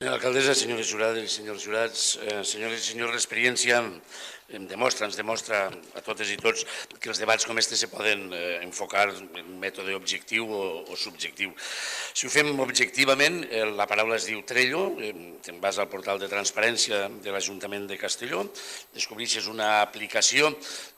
Alcaldessa, senyores jurades i senyors jurats, senyores i senyors, l'experiència ens demostra a totes i tots que els debats com este se poden enfocar en mètode objectiu o subjectiu. Si ho fem objectivament, la paraula es diu Trello, te'n vas al portal de transparència de l'Ajuntament de Castelló, descobreixes una aplicació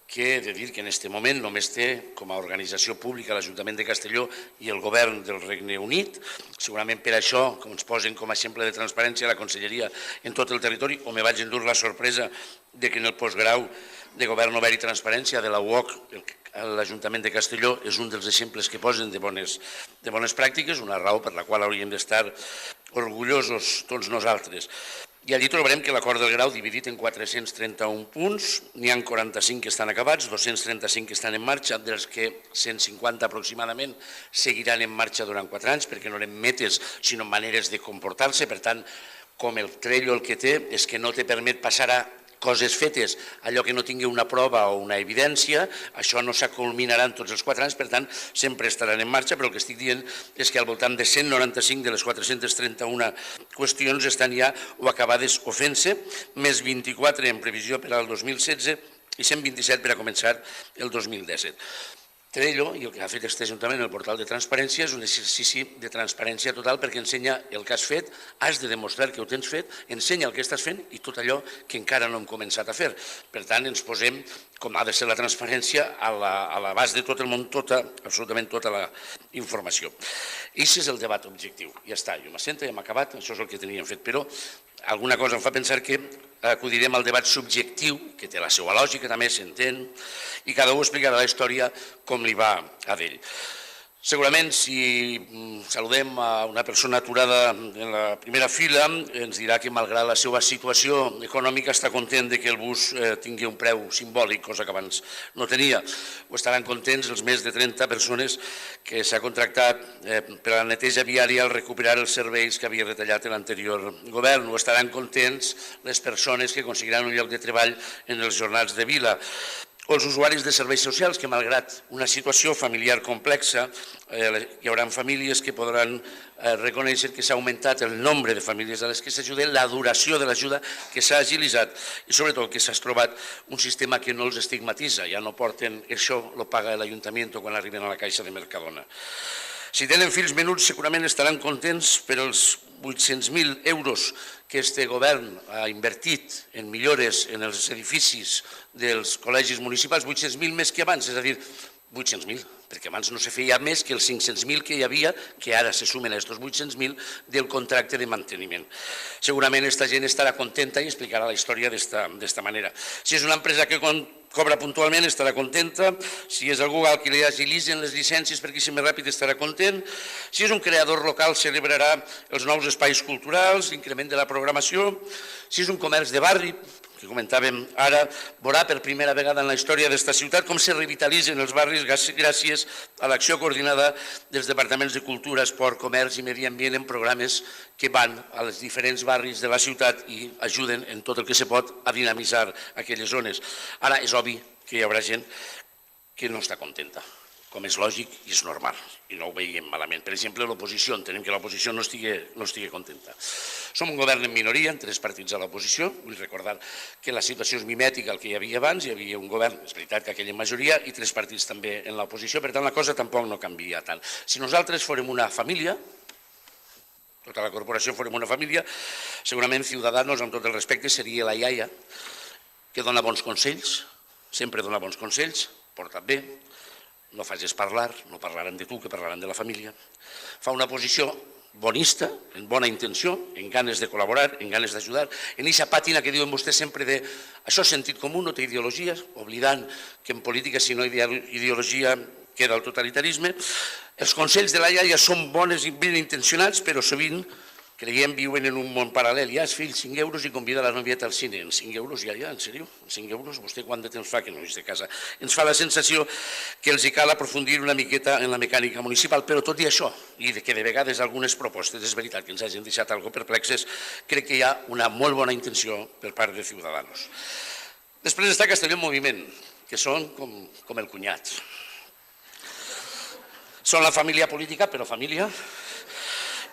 que he de dir que en aquest moment només té com a organització pública l'Ajuntament de Castelló i el Govern del Regne Unit. Segurament per això, com ens posen com a exemple de transparència, la Conselleria en tot el territori, on me vaig endur la sorpresa de que en el postgrau de Govern Obert i Transparència de la UOC, l'Ajuntament de Castelló és un dels exemples que posen de bones pràctiques, una raó per la qual hauríem d'estar orgullosos tots nosaltres. I allí trobarem que l'acord del grau dividit en 431 punts, n'hi ha 45 que estan acabats, 235 que estan en marxa, dels que 150 aproximadament seguiran en marxa durant 4 anys, perquè no eren metes sinó maneres de comportar-se. Per tant, com el Trello el que té és que no te permet passar a coses fetes, allò que no tingui una prova o una evidència, això no s'aculminarà en tots els 4 anys, per tant, sempre estaran en marxa, però el que estic dient és que al voltant de 195 de les 431 qüestions estan ja o acabades o fent-se, més 24 en previsió per al 2016 i 127 per a començar el 2017. Trello, i el que ha fet aquest Ajuntament en el portal de transparència, és un exercici de transparència total perquè ensenya el que has fet, has de demostrar que ho tens fet, ensenya el que estàs fent i tot allò que encara no hem començat a fer. Per tant, ens posem, com ha de ser la transparència, a l'abast de tot el món, absolutament tota la informació. Aquest és el debat objectiu. Ja està, jo m'assento, ja hem acabat, això és el que teníem fet, però alguna cosa em fa pensar que acudirem al debat subjectiu, que té la seva lògica, també s'entén, i cada un explicarà la història com li va a d'ell. Segurament, si saludem a una persona aturada en la primera fila, ens dirà que malgrat la seva situació econòmica està content que el bus tingui un preu simbòlic, cosa que abans no tenia. O estaran contents els més de 30 persones que s'ha contractat per a la neteja viària al recuperar els serveis que havia retallat l'anterior govern. O estaran contents les persones que aconseguiran un lloc de treball en els jornals de vila. O els usuaris de serveis socials, que malgrat una situació familiar complexa, hi haurà famílies que podran reconèixer que s'ha augmentat el nombre de famílies a les que s'ajuden, la duració de l'ajuda que s'ha agilitzat i sobretot que s'ha trobat un sistema que no els estigmatitza, ja no porten això, lo paga l'Ajuntament quan arriben a la caixa de Mercadona. Si tenen fills menuts segurament estaran contents per els 800.000 euros que este govern ha invertit en millores en els edificis dels col·legis municipals, 800.000 més que abans, és a dir, 800.000, perquè abans no se feia més que els 500.000 que hi havia, que ara se sumen a aquests 800.000 del contracte de manteniment. Segurament aquesta gent estarà contenta i explicarà la història d'esta manera. Si és una empresa que cobra puntualment estarà contenta, si és algú al que li agilitzen les llicències perquè sigui més ràpid estarà content, si és un creador local celebrarà els nous espais culturals, l'increment de la programació, si és un comerç de barri, que comentàvem ara, veurà per primera vegada en la història d'esta ciutat com se revitalitzen els barris gràcies a l'acció coordinada dels departaments de Cultura, Esport, Comerç i Medi Ambient en programes que van als diferents barris de la ciutat i ajuden en tot el que se pot a dinamitzar aquelles zones. Ara, és obvi que hi haurà gent que no està contenta, com és lògic i és normal, i no ho veiem malament. Per exemple, l'oposició, entenem que l'oposició no estigui contenta. Som un govern en minoria, en 3 partits a l'oposició. Vull recordar que la situació és mimètica al que hi havia abans, hi havia un govern, és veritat que aquella majoria, i 3 partits també en l'oposició, per tant la cosa tampoc no canvia tant. Si nosaltres fórem una família, tota la corporació fórem una família, segurament Ciudadanos, amb tot el respecte, seria la iaia que dona bons consells, sempre dona bons consells, porta't bé, no facis parlar, no parlaran de tu, que parlaran de la família. Fa una posició bonista, en bona intenció, en ganes de col·laborar, en ganes d'ajudar, en aquesta pàtina que diuen vostès sempre de això és sentit comú, no té ideologies, oblidant que en política si no hi ha ideologia queda el totalitarisme. Els consells de la iaia són bons i ben intencionats, però sovint creiem viuen en un món paral·lel. Ja és fill, 5 euros i convida la novieta al cine. En 5 euros, ja, en sèrio? En 5 euros? Vostè quant de temps fa que no és de casa? Ens fa la sensació que els cal aprofundir una miqueta en la mecànica municipal, però tot i això, i que de vegades algunes propostes, és veritat que ens hagin deixat algo perplexes, crec que hi ha una molt bona intenció per part de Ciudadanos. Després està Castelló en Moviment, que són com el cunyat. Són la família política, però família.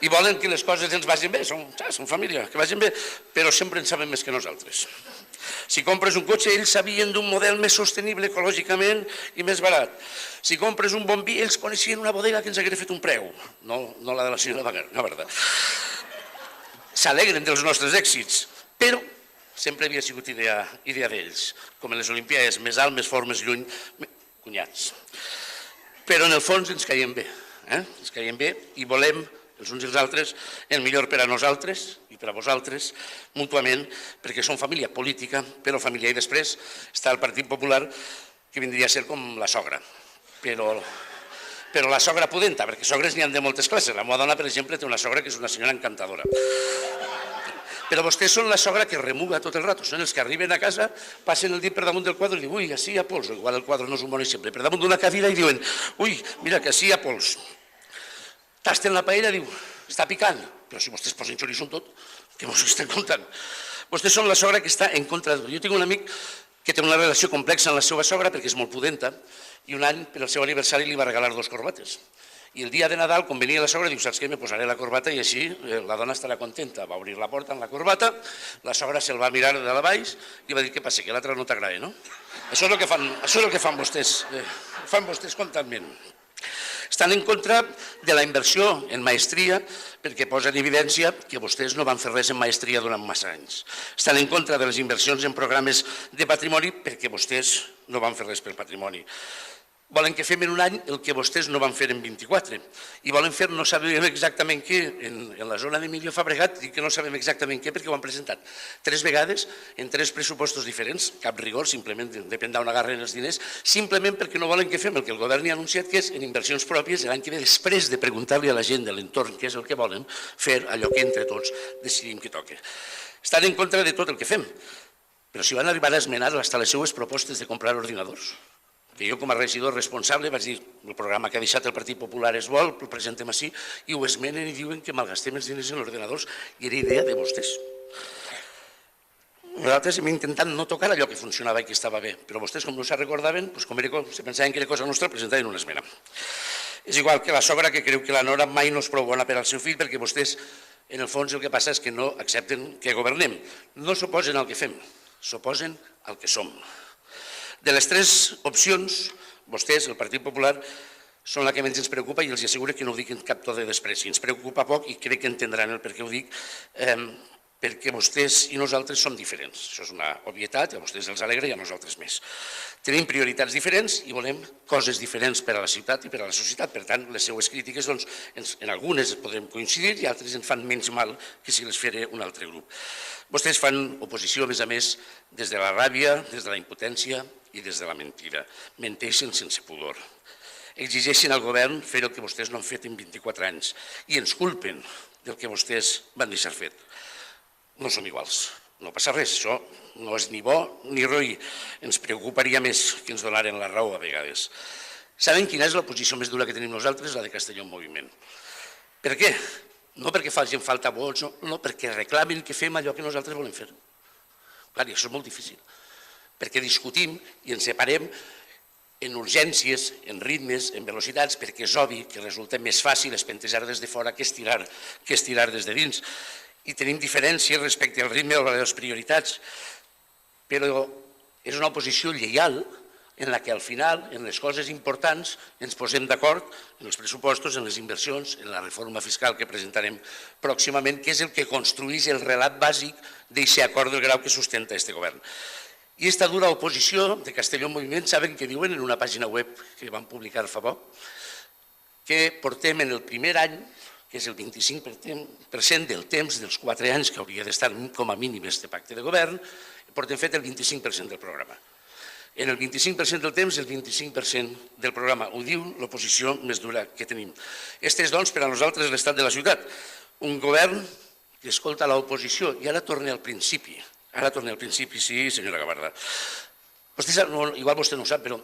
i volen que les coses ens vagin bé, són família, que vagin bé, però sempre en saben més que nosaltres. Si compres un cotxe, ells sabien d'un model més sostenible ecològicament i més barat. Si compres un bon vi, ells coneixien una bodega que ens hagués fet un preu, no la de la senyora Wagner, la veritat. S'alegren dels nostres èxits, però sempre havia sigut idea d'ells, com en les Olimpiades, més alt, més fort, més lluny, cunyats. Però en el fons ens caiem bé, ens caiem bé i volem els uns i els altres el millor per a nosaltres i per a vosaltres, mútuament, perquè som família política, però família. I després està el Partit Popular, que vindria a ser com la sogra, però la sogra pudenta, perquè sogres n'hi ha de moltes classes. La meva dona, per exemple, té una sogra que és una senyora encantadora. Però vostès són la sogra que remuga tot el rato, són els que arriben a casa, passen el dit per damunt del quadre i diuen, ui, així hi ha pols, igual el quadre no és un bon exemple, per damunt d'una cadira i diuen, ui, mira que així hi ha pols. Tasten la paella i diu, està picant, però si vostès posen xoriço en tot, què mos estan contant? Vostès són la sogra que està en contra de tot. Jo tinc un amic que té una relació complexa amb la seva sogra perquè és molt pudenta i un any per al seu aniversari li va regalar 2 corbates. I el dia de Nadal, quan venia la sogra, diu, saps què, me posaré la corbata i així la dona estarà contenta. Va obrir la porta amb la corbata, la sogra se'l va mirar de la baix i va dir, què passa, que l'altra no t'agrada, no? Això és el que fan vostès, constantment. Estan en contra de la inversió en maestria perquè posa en evidència que vostès no van fer res en maestria durant massa anys. Estan en contra de les inversions en programes de patrimoni perquè vostès no van fer res pel patrimoni. Volen que fem en un any el que vostès no van fer en 24 i volen fer no sabem exactament què en la zona d'Emilio Fabregat i que no sabem exactament què perquè ho han presentat 3 vegades en 3 pressupostos diferents, cap rigor, simplement depèn d'on agarren els diners, simplement perquè no volen que fem el que el govern hi ha anunciat que és en inversions pròpies l'any que ve després de preguntar-li a la gent de l'entorn què és el que volen fer allò que entre tots decidim que toca. Estan en contra de tot el que fem, però si van arribar a esmenar hasta les seues propostes de comprar ordinadors, que jo com a regidor responsable vaig dir el programa que ha deixat el Partit Popular és bo, el presentem així, i ho esmenen i diuen que malgastem els diners en ordinadors i era idea de vostès. Nosaltres hem intentat no tocar allò que funcionava i que estava bé, però vostès com no se'n recordaven, com se pensaven que era cosa nostra, presentaven una esmena. És igual que la sogra que creu que la nora mai no és prou bona per al seu fill perquè vostès, en el fons, el que passa és que no accepten que governem. No s'oposen al que fem, s'oposen al que som. De les 3 opcions, vostès, el Partit Popular, són la que menys ens preocupa i els asseguro que no ho dic en cap to de despreci. Ens preocupa poc i crec que entendran el per què ho dic, perquè vostès i nosaltres som diferents. Això és una obvietat, a vostès els alegra i a nosaltres més. Tenim prioritats diferents i volem coses diferents per a la ciutat i per a la societat. Per tant, les seues crítiques, en algunes podrem coincidir i altres ens fan menys mal que si les fera un altre grup. Vostès fan oposició, a més, des de la ràbia, des de la impotència i des de la mentida. Menteixen sense pudor. Exigeixen al govern fer el que vostès no han fet en 24 anys i ens culpen del que vostès van deixar fet. No som iguals, no passa res, això no és ni bo ni roí. Ens preocuparia més que ens donaren la raó a vegades. Saben quina és la posició més dura que tenim nosaltres? La de Castelló en Moviment. Per què? No perquè facin falta vots, no, perquè reclamen que fem allò que nosaltres volem fer. Clar, i això és molt difícil, perquè discutim i ens separem en urgències, en ritmes, en velocitats, perquè és obvi que resulta més fàcil espentejar des de fora que estirar des de dins. I tenim diferències respecte al ritme o a les prioritats, però és una oposició lleial en la que al final, en les coses importants, ens posem d'acord en els pressupostos, en les inversions, en la reforma fiscal que presentarem pròximament, que és el que construeix el relat bàsic d'aquest acord del grau que sustenta aquest govern. I aquesta dura oposició de Castelló en Moviment, saben què diuen en una pàgina web que van publicar fa poc? Que portem en el primer any, que és el 25% del temps dels 4 anys que hauria d'estar com a mínim este pacte de govern, portem fet el 25% del programa. En el 25% del temps, el 25% del programa. Ho diu l'oposició més dura que tenim. Este és, doncs, per a nosaltres l'estat de la ciutat. Un govern que escolta l'oposició. I ara torna al principi. Sí, senyora Gavarda. Igual vostè no ho sap, però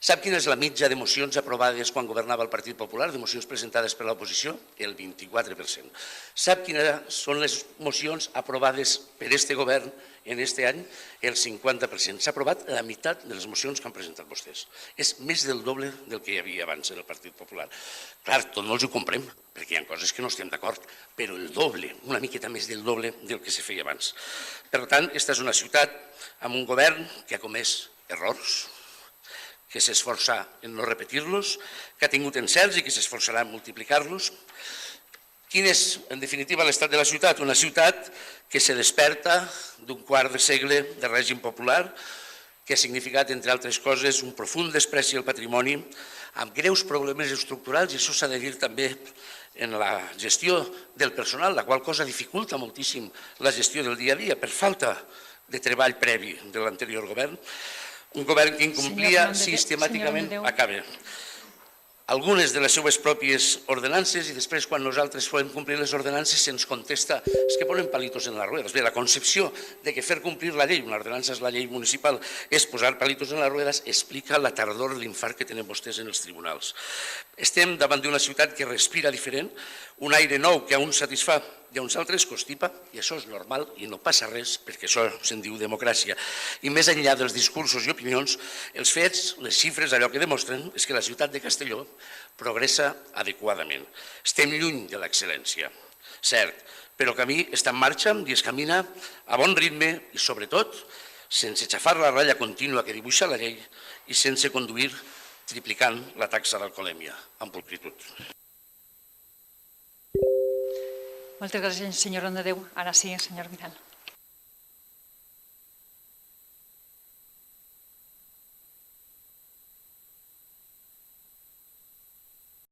Sap quina és la mitja de mocions aprovades quan governava el Partit Popular, de mocions presentades per l'oposició? El 24%. Sap quines són les mocions aprovades per este govern en este any? El 50%. S'ha aprovat la meitat de les mocions que han presentat vostès. És més del doble del que hi havia abans en el Partit Popular. Clar, tot no els ho comprem, perquè hi ha coses que no estem d'acord, però el doble, una miqueta més del doble del que se feia abans. Per tant, aquesta és una ciutat amb un govern que ha comès errors, que s'esforça en no repetir-los, que ha tingut encerts i que s'esforçarà en multiplicar-los. Quin és, en definitiva, l'estat de la ciutat? Una ciutat que se desperta d'un quart de segle de règim popular, que ha significat, entre altres coses, un profund despreci al patrimoni, amb greus problemes estructurals, i això s'ha de dir també en la gestió del personal, la qual cosa dificulta moltíssim la gestió del dia a dia, per falta de treball previ de l'anterior govern. Un govern que incomplia sistemàticament, algunes de les seues pròpies ordenances, i després, quan nosaltres podem complir les ordenances, se'ns contesta és que ponen palitos en les ruedas. Bé, la concepció de que fer complir la llei, una ordenança és la llei municipal, és posar palitos en les ruedas, explica la tardor d'infart que tenen vostès en els tribunals. Estem davant d'una ciutat que respira diferent, un aire nou que a uns satisfà i a uns altres constipa, i això és normal i no passa res, perquè això se'n diu democràcia. I més enllà dels discursos i opinions, els fets, les xifres, allò que demostren és que la ciutat de Castelló progressa adequadament. Estem lluny de l'excel·lència, cert, però el camí està en marxa i es camina a bon ritme i, sobretot, sense xafar la ratlla contínua que dibuixa la llei i sense conduir triplicant la taxa d'alcoholèmia, amb pulcritud. Moltes gràcies, senyor Ondadeu. Ara sí, senyor Vidal.